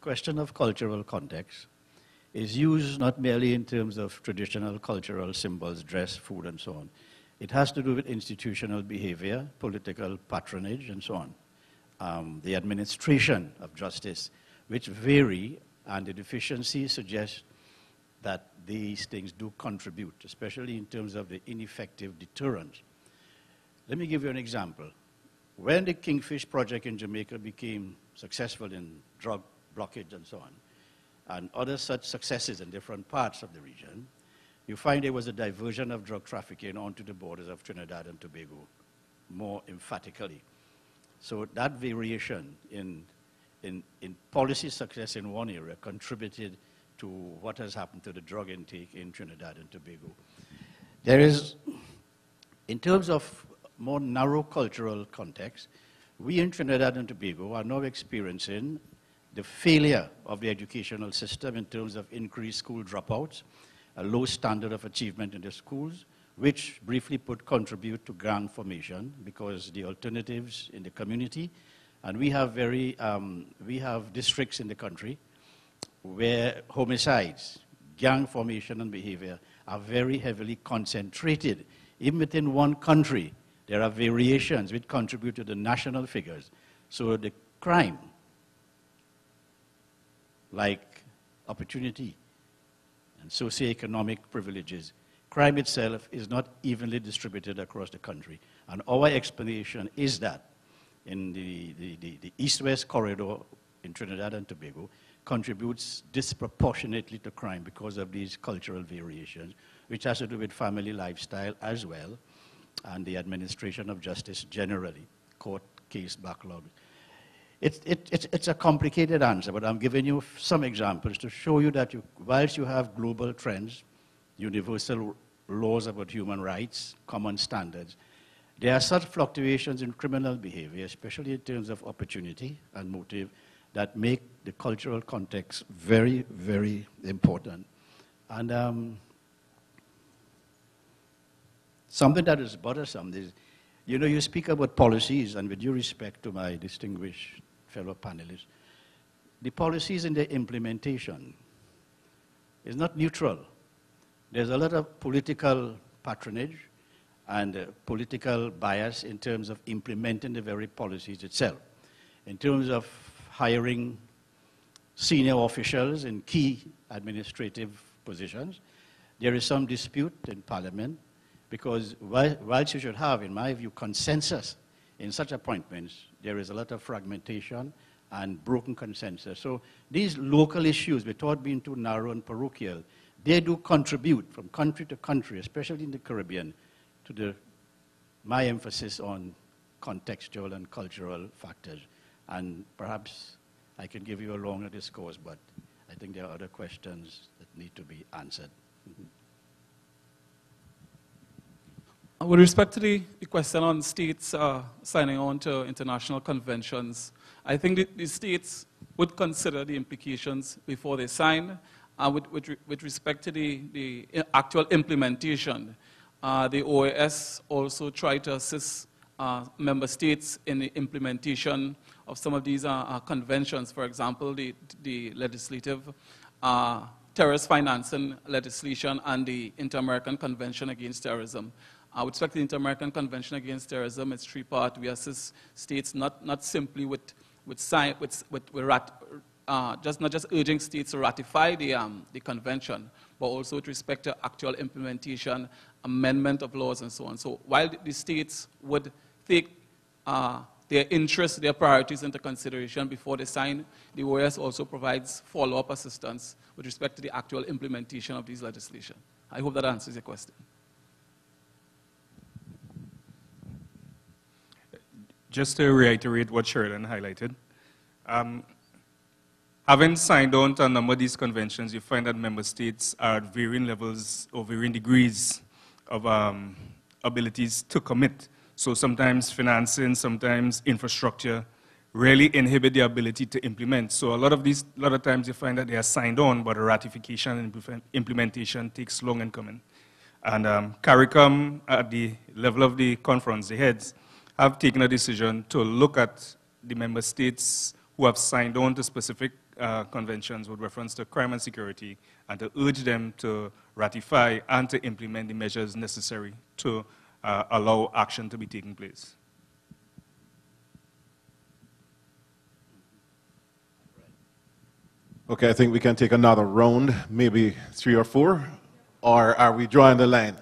question of cultural context is used not merely in terms of traditional cultural symbols, dress, food, and so on. It has to do with institutional behavior, political patronage, and so on. The administration of justice, which vary, and the deficiencies suggest that these things do contribute, especially in terms of the ineffective deterrent. Let me give you an example. When the Kingfish project in Jamaica became successful in drug blockage and so on, and other such successes in different parts of the region, you find there was a diversion of drug trafficking onto the borders of Trinidad and Tobago more emphatically. So that variation in policy success in one area contributed to what has happened to the drug intake in Trinidad and Tobago. There is, in terms of more narrow cultural context, we in Trinidad and Tobago are now experiencing the failure of the educational system in terms of increased school dropouts, a low standard of achievement in the schools, which briefly put contribute to gang formation because the alternatives in the community, and we have districts in the country where homicides, gang formation and behavior are very heavily concentrated. Even within one country, there are variations which contribute to the national figures. So the crime, like opportunity and socioeconomic privileges, crime itself is not evenly distributed across the country. And our explanation is that in the east-west corridor in Trinidad and Tobago contributes disproportionately to crime because of these cultural variations, which has to do with family lifestyle as well, and the administration of justice generally, court case backlog. It's a complicated answer, but I'm giving you some examples to show you that whilst you have global trends, universal laws about human rights, common standards, there are such fluctuations in criminal behavior, especially in terms of opportunity and motive, that make the cultural context very, very important. And something that is bothersome is, you speak about policies, and with due respect to my distinguished fellow panelists, the policies in their implementation is not neutral. There's a lot of political patronage and political bias in terms of implementing the very policies itself. In terms of hiring senior officials in key administrative positions, there is some dispute in Parliament because whilst you should have, in my view, consensus in such appointments, there is a lot of fragmentation and broken consensus. So these local issues, without being too narrow and parochial, they do contribute from country to country, especially in the Caribbean, to my emphasis on contextual and cultural factors. And perhaps I can give you a longer discourse, but I think there are other questions that need to be answered. With respect to the question on states signing on to international conventions, I think the states would consider the implications before they sign. With respect to the actual implementation, the OAS also try to assist member states in the implementation of some of these conventions. For example, the legislative terrorist financing legislation and the Inter-American Convention Against Terrorism. With respect to the Inter-American Convention Against Terrorism, it's three-part. We assist states not simply not just urging states to ratify the convention, but also with respect to actual implementation, amendment of laws, and so on. So while the states would take their interests, their priorities into consideration before they sign, the OAS also provides follow-up assistance with respect to the actual implementation of these legislation. I hope that answers your question. Just to reiterate what Sheridan highlighted, having signed on to a number of these conventions, you find that member states are at varying levels or varying degrees of abilities to commit. So sometimes financing, sometimes infrastructure really inhibit the ability to implement. So a lot of times you find that they are signed on, but the ratification and implementation takes long in coming. And CARICOM, at the level of the conference, the heads, have taken a decision to look at the member states who have signed on to specific conventions with reference to crime and security, and to urge them to ratify and to implement the measures necessary to allow action to be taking place. Okay, I think we can take another round, maybe 3 or 4, or are we drawing the line?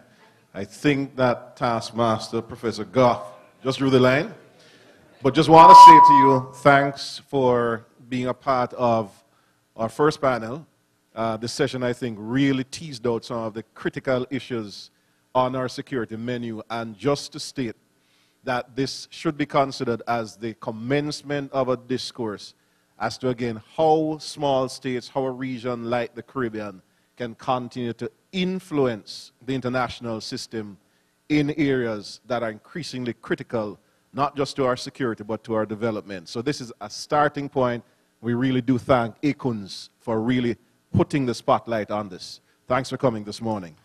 I think that Taskmaster, Professor Goff, just drew the line. But just want to say to you, thanks for being a part of our first panel. This session, I think, really teased out some of the critical issues on our security menu. And just to state that this should be considered as the commencement of a discourse as to, again, how small states, how a region like the Caribbean can continue to influence the international system in areas that are increasingly critical, not just to our security, but to our development. So this is a starting point. We really do thank ACUNS for really putting the spotlight on this. Thanks for coming this morning.